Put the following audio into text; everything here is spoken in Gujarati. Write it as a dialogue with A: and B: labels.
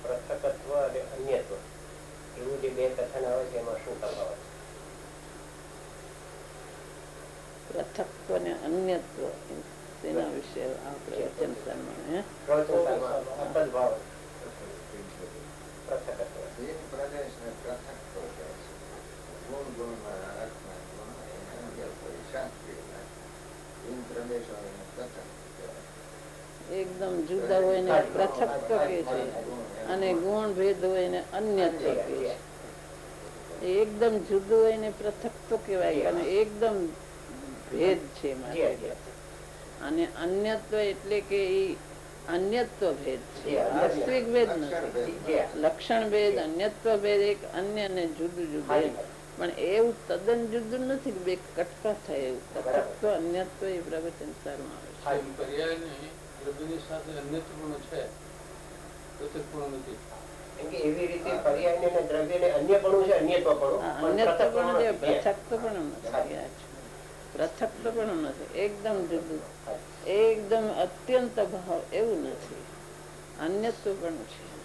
A: પૃથકત્વ અને અન્યત્વ એવું જે બે કથન આવે છે એમાં શું તફાવત?
B: પૃથકત્વ અને અન્યત્વ તેના વિશે આપણે ચિંતનમાં એકદમ જુદા હોય ને પૃથકત્વ કે છે અને ગુણ ભેદ હોય ને અન્યત્વ કે છે. એકદમ જુદું હોય ને પૃથકત્વ કહેવાય અને એકદમ ભેદ છે માટે. અને અન્યત્વ એટલે કે એ અન્યત્વ ભેદ છે, વાસ્તવિક ભેદ નથી. લક્ષણ ભેદ, અન્યત્વ ભેદ, એક અન્ય ને જુદું જુદું, પણ એવું તદ્દન જુદું નથી કે બે કટકા થાય એવું. પૃથકત્વ અન્યત્વ એ પ્રવચન સારમાં આવે છે.
A: એવી રીતે પર્યાય ને દ્રવ્ય ને અન્યપણું છે,
B: અન્યત્વ પણ પૃથકત્વ પણ નથી. પૃથકત્વ પણ નથી, એકદમ જુદું, એકદમ અત્યંત ભાવ એવું નથી. અન્યત્વ પણ છે.